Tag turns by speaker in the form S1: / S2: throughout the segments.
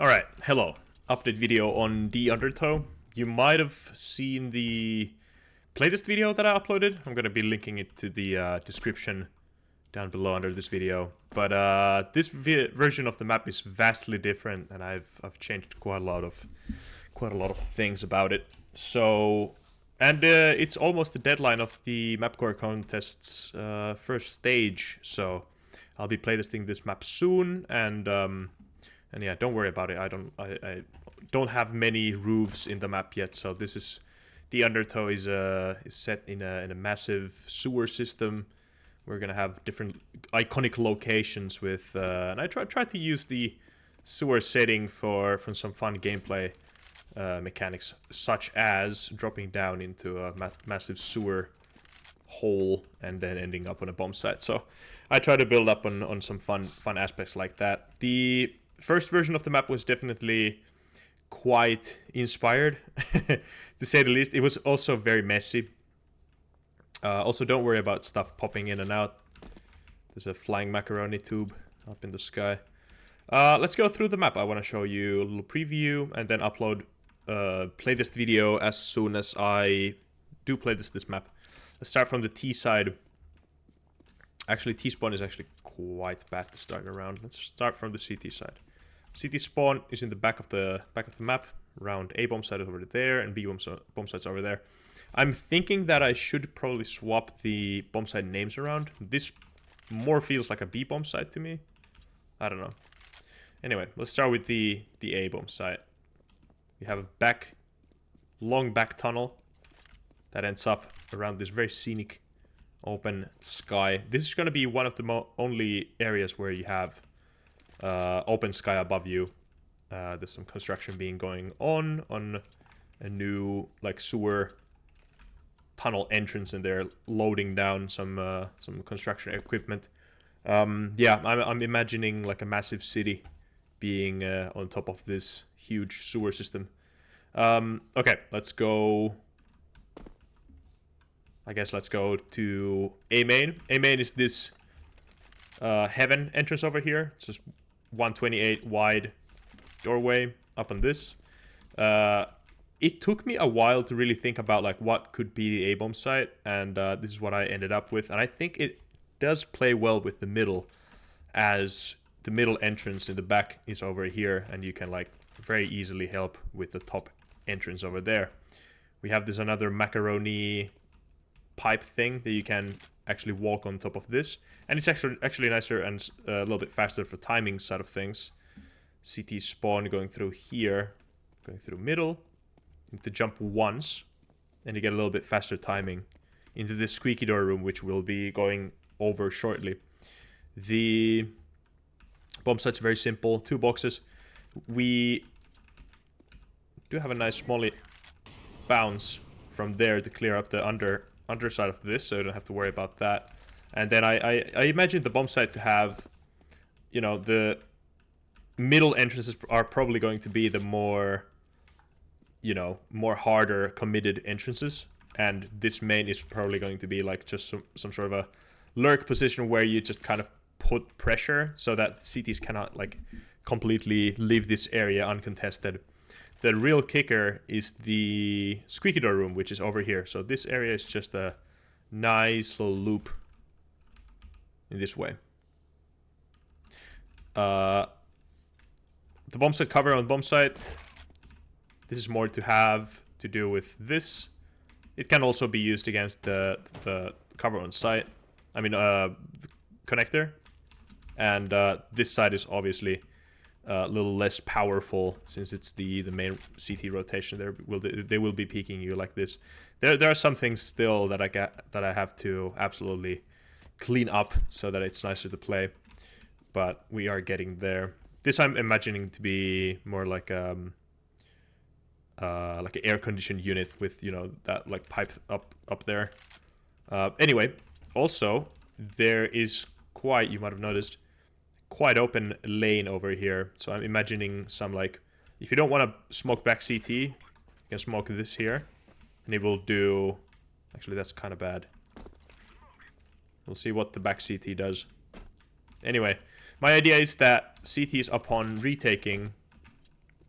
S1: Alright, hello. Update video on the Undertow. You might have seen the playtest video that I uploaded. I'm gonna be linking it to the description down below under this video. But this version of the map is vastly different, and I've changed quite a lot of things about it. So, and it's almost the deadline of the Mapcore contest's first stage. So, I'll be playtesting this map soon, and yeah, don't worry about it. I don't have many roofs in the map yet, so this is the Undertow is set in a massive sewer system. We're gonna have different iconic locations with, and I tried to use the sewer setting for some fun gameplay mechanics, such as dropping down into a massive sewer hole and then ending up on a bomb site. So I try to build up on some fun aspects like that. The first version of the map was definitely quite inspired, to say the least. It was also very messy. Also, don't worry about stuff popping in and out. There's a flying macaroni tube up in the sky. Let's go through the map. I want to show you a little preview and then upload playtest video as soon as I do playtest this map. Let's start from the T side. Actually, T spawn is actually quite bad to start around. Let's start from the CT side. CT spawn is in the back of the map. Around A bomb site is over there, and B bomb site's over there. I'm thinking that I should probably swap the bomb site names around. This more feels like a B bomb site to me. I don't know. Anyway, let's start with the A bomb site. We have a long back tunnel that ends up around this very scenic open sky. This is going to be one of the only areas where you have open sky above you. There's some construction being going on a new like sewer tunnel entrance, and they're loading down some construction equipment. Yeah, I'm imagining like a massive city being on top of this huge sewer system. Okay, let's go. I guess let's go to A main. A main is this heaven entrance over here. It's just 128 wide doorway up on this. It took me a while to really think about like what could be the A-bomb site, and this is what I ended up with. And I think it does play well with the middle, as the middle entrance in the back is over here, and you can like very easily help with the top entrance over there. We have this another macaroni pipe thing that you can actually walk on top of this, and it's actually nicer and a little bit faster for timing side of things. CT spawn going through here, going through middle. You need to jump once, and you get a little bit faster timing into the squeaky door room, which we'll be going over shortly. The bomb site's very simple, 2 boxes. We do have a nice smally bounce from there to clear up the underside of this, so you don't have to worry about that. And then I imagine the bomb site to have, you know, the middle entrances are probably going to be the more, you know, more harder committed entrances, and this main is probably going to be like just some sort of a lurk position where you just kind of put pressure so that CTs cannot like completely leave this area uncontested. The real kicker is the squeaky door room, which is over here. So this area is just a nice little loop in this way. The bomb site cover on bomb site. This is more to have to do with this. It can also be used against the cover on site. I mean, the connector. And this side is obviously a little less powerful since it's the main CT rotation. They will be peeking you like this. There are some things still that I have to absolutely clean up so that it's nicer to play, but we are getting there. This I'm imagining to be more like an air conditioned unit with, you know, that like pipe up there. Anyway, also there is quite, you might have noticed, quite open lane over here. So I'm imagining some like, if you don't want to smoke back CT, you can smoke this here, and it will do. Actually, that's kind of bad. We'll see what the back CT does. Anyway, my idea is that CTs upon retaking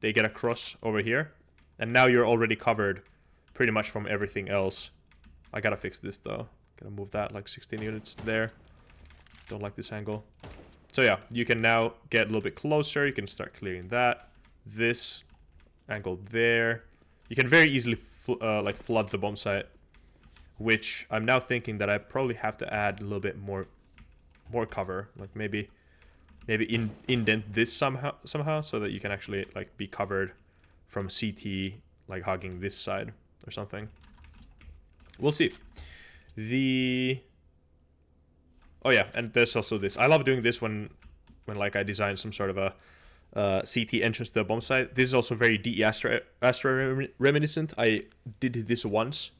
S1: they get across over here. And now you're already covered pretty much from everything else. I gotta fix this though. Gotta move that like 16 units there. Don't like this angle. So yeah, you can now get a little bit closer. You can start clearing that. This angle there. You can very easily like flood the bomb site, which I'm now thinking that I probably have to add a little bit more cover. Like maybe indent this somehow so that you can actually like be covered from CT like hugging this side or something. We'll see. Oh yeah, and there's also this. I love doing this when like I design some sort of a CT entrance to a bomb site. This is also very DE Astra reminiscent. I did this once.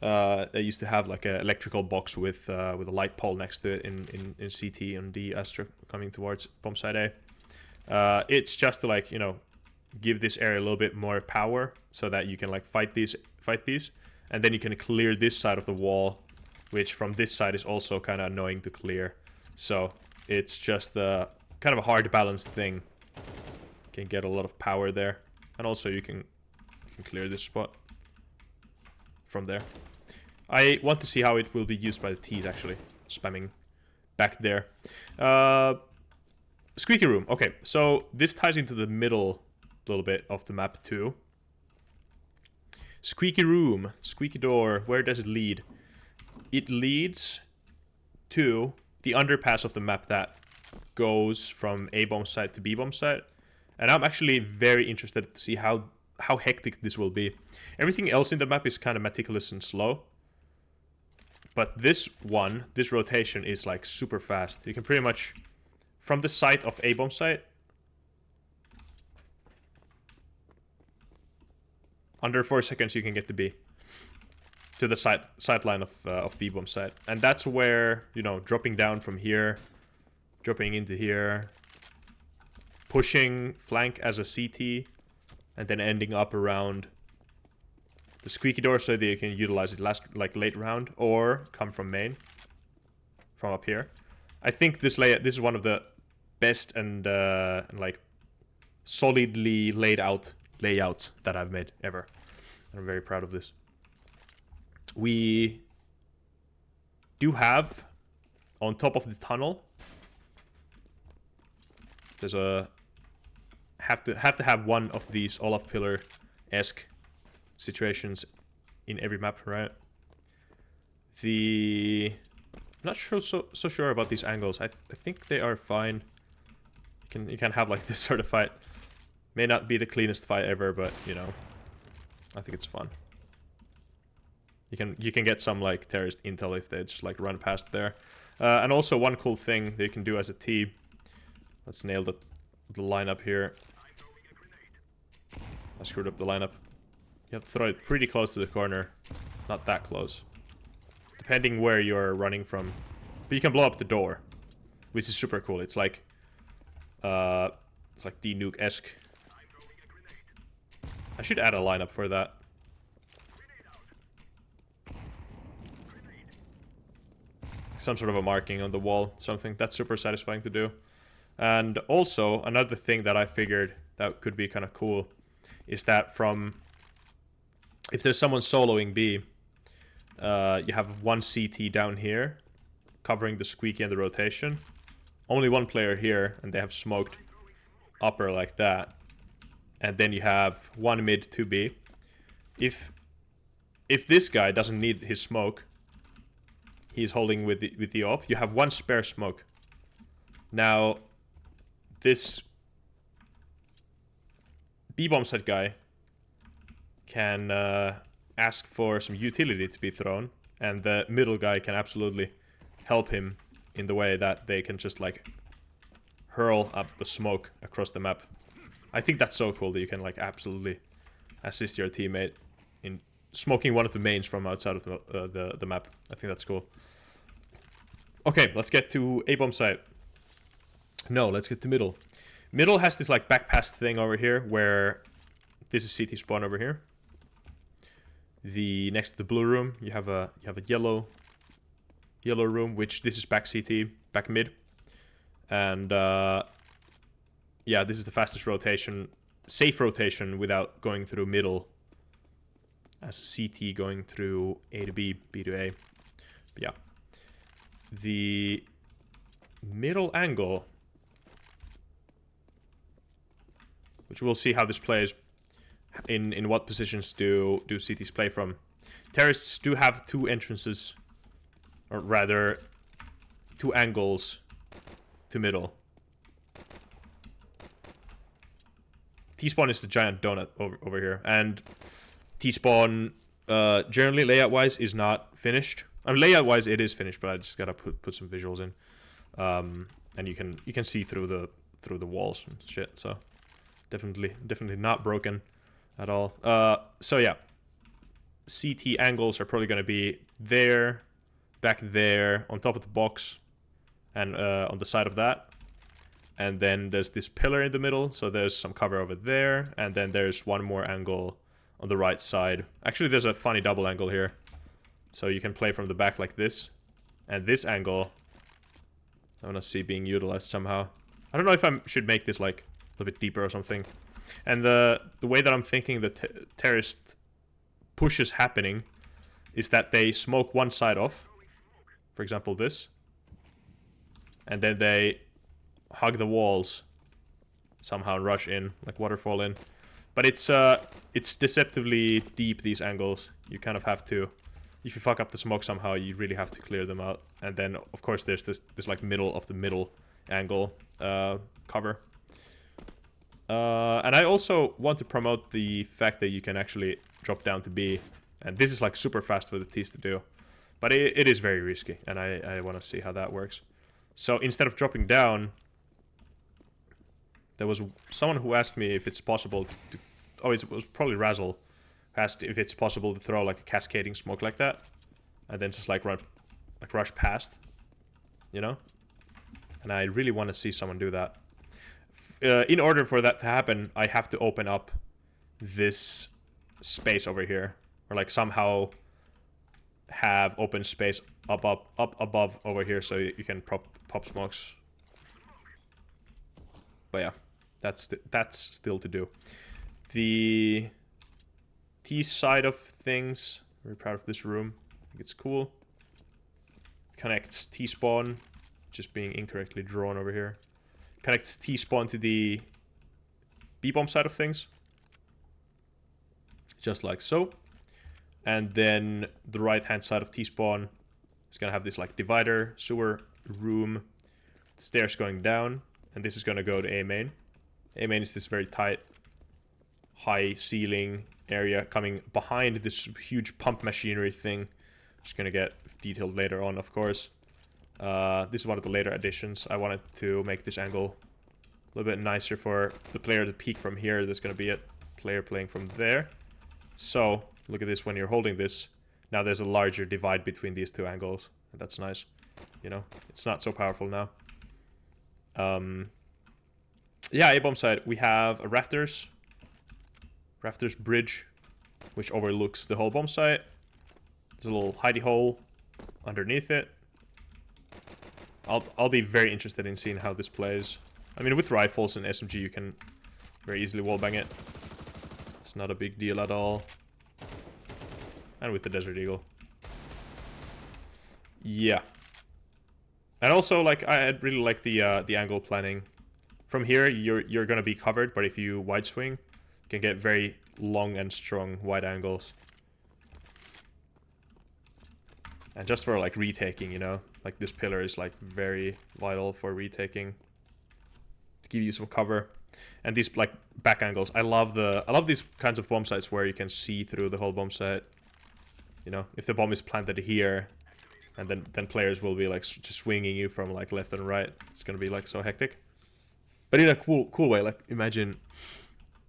S1: I used to have like an electrical box with a light pole next to it in CT and DE Astra coming towards bomb site A. It's just to like, you know, give this area a little bit more power so that you can like fight these, and then you can clear this side of the wall, which from this side is also kind of annoying to clear. So it's just kind of a hard balanced thing. You can get a lot of power there, and also you can clear this spot from there. I want to see how it will be used by the T's actually, spamming back there. Squeaky room. Okay, so this ties into the middle little bit of the map too. Squeaky room, squeaky door. Where does it lead? It leads to the underpass of the map that goes from A bomb site to B bomb site, and I'm actually very interested to see how hectic this will be. Everything else in the map is kind of meticulous and slow, but this rotation is like super fast. You can pretty much, from the site of A bomb site, under 4 seconds you can get to B, to the sight line of B bomb site, and that's where, you know, dropping down from here, dropping into here, pushing flank as a CT, and then ending up around the squeaky door so that you can utilize it late round, or come from main from up here. I think this is one of the best and like solidly laid out layouts that I've made ever. I'm very proud of this. We do have on top of the tunnel, there's a have to have one of these Olaf pillar-esque situations in every map, right? I'm not sure so sure about these angles. I think they are fine. You can have like this sort of fight. May not be the cleanest fight ever, but you know, I think it's fun. You can get some like terrorist intel if they just like run past there. And also one cool thing that you can do as a T. Let's nail the lineup here. I screwed up the lineup. You have to throw it pretty close to the corner. Not that close. Depending where you're running from. But you can blow up the door, which is super cool. It's like D-Nuke-esque. I should add a lineup for that. Some sort of a marking on the wall, something. That's super satisfying to do. And also, another thing that I figured that could be kind of cool is that if there's someone soloing B, you have one CT down here covering the squeaky and the rotation. Only one player here, and they have smoked upper like that. And then you have one mid, 2B. If this guy doesn't need his smoke, he's holding with the op, you have one spare smoke. Now, this B-bomb set guy can ask for some utility to be thrown, and the middle guy can absolutely help him in the way that they can just like hurl up a smoke across the map. I think that's so cool that you can like absolutely assist your teammate in smoking one of the mains from outside of the map. I think that's cool. Okay, let's get to A-bomb site. No, let's get to middle. Middle has this like back pass thing over here where this is CT spawn over here. Next to the blue room, you have a yellow room, which this is back CT, back mid. And yeah, this is the fastest rotation safe rotation without going through middle, as CT going through A to B, B to A. But yeah, the middle angle, which we'll see how this plays. In what positions do CTs play from? Terrorists do have two entrances, or rather, two angles to middle. T-spawn is the giant donut over here, and T-spawn generally layout-wise is not finished. I mean, layout-wise it is finished, but I just gotta put some visuals in, and you can see through the walls and shit. So definitely not broken at all. So yeah, CT angles are probably gonna be there, back there, on top of the box, and on the side of that. And then there's this pillar in the middle, so there's some cover over there, and then there's one more angle on the right side. Actually, there's a funny double angle here. So you can play from the back like this. And this angle, I want to see being utilized somehow. I don't know if I should make this like a little bit deeper or something. And the way that I'm thinking the terrorist push is happening is that they smoke one side off. For example, this. And then they hug the walls somehow and rush in, like waterfall in. But it's deceptively deep, these angles. You kind of have to, if you fuck up the smoke somehow, you really have to clear them out. And then, of course, there's this like middle of the middle angle cover. And I also want to promote the fact that you can actually drop down to B. And this is like super fast for the T's to do. But it is very risky, and I want to see how that works. So instead of dropping down, there was someone who asked me if it's possible to oh, it was probably Razzle, who asked if it's possible to throw like a cascading smoke like that, and then just like rush past, you know? And I really want to see someone do that. In order for that to happen, I have to open up this space over here, or like somehow have open space up above over here, so you can pop smokes. But yeah, that's still to do. The T side of things, very proud of this room. I think it's cool. Connects T-spawn, just being incorrectly drawn over here. Connects T-spawn to the B-bomb side of things, just like so. And then the right-hand side of T-spawn is gonna have this like divider, sewer room, stairs going down, and this is gonna go to A main. A main is this very tight, high ceiling area coming behind this huge pump machinery thing. Just gonna get detailed later on, of course. This is one of the later additions. I wanted to make this angle a little bit nicer for the player to peek from here. There's gonna be a player playing from there. So look at this, when you're holding this, now there's a larger divide between these two angles, and that's nice. You know, it's not so powerful now. Yeah, A-bomb side, we have a rafters bridge, which overlooks the whole bomb site. There's a little hidey hole underneath it. I'll be very interested in seeing how this plays. I mean, with rifles and SMG, you can very easily wallbang it. It's not a big deal at all. And with the Desert Eagle. Yeah. And also, like, I really like the angle planning. From here, you're gonna be covered, but if you wide swing, you can get very long and strong wide angles. And just for like retaking, you know, like this pillar is like very vital for retaking, to give you some cover. And these like back angles, I love these kinds of bomb sites where you can see through the whole bomb site. You know, if the bomb is planted here, and then players will be like just swinging you from like left and right. It's gonna be like so hectic. But in a cool way, like imagine,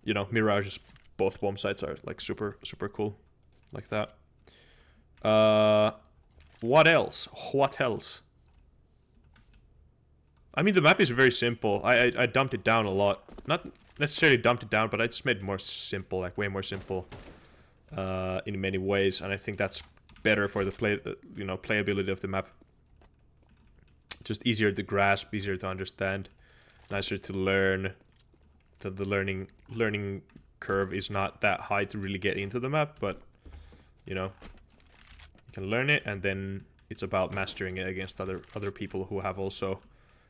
S1: you know, Mirage's both bomb sites are like super cool, like that. What else? What else? I mean, the map is very simple. I dumped it down a lot. Not necessarily dumped it down, but I just made it more simple, like way more simple, in many ways. And I think that's better for the playability of the map. Just easier to grasp, easier to understand, nicer to learn. the learning curve is not that high to really get into the map, but you know, you can learn it, and then it's about mastering it against other people who have also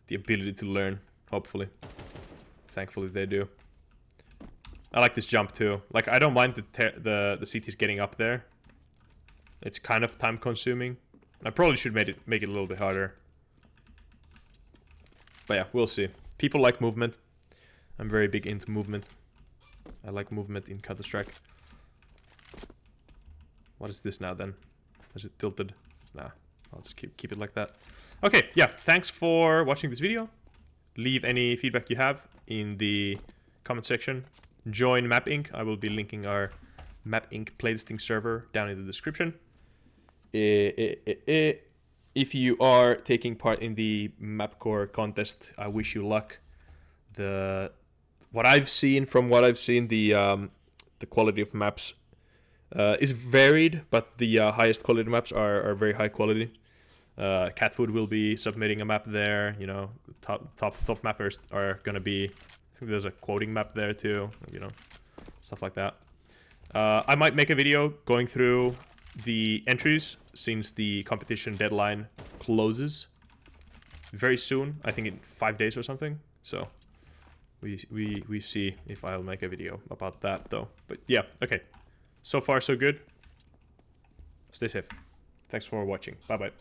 S1: the ability to learn, hopefully. Thankfully they do. I like this jump too. Like, I don't mind the CTs getting up there. It's kind of time consuming. I probably should make it a little bit harder. But yeah, we'll see. People like movement. I'm very big into movement. I like movement in Counter-Strike. What is this now then? Is it tilted? Nah, I'll just keep it like that. Okay, yeah, thanks for watching this video. Leave any feedback you have in the comment section. Join Map Inc. I will be linking our Map Inc. playtesting server down in the description. If you are taking part in the Mapcore contest, I wish you luck. What I've seen, the quality of maps is varied, but the highest quality maps are very high quality. Cat Food will be submitting a map there. You know, top mappers are gonna be. I think there's a quoting map there too. You know, stuff like that. I might make a video going through the entries since the competition deadline closes very soon. I think in 5 days or something. So we see if I'll make a video about that though. But yeah, okay. So far so good. Stay safe. Thanks for watching. Bye bye.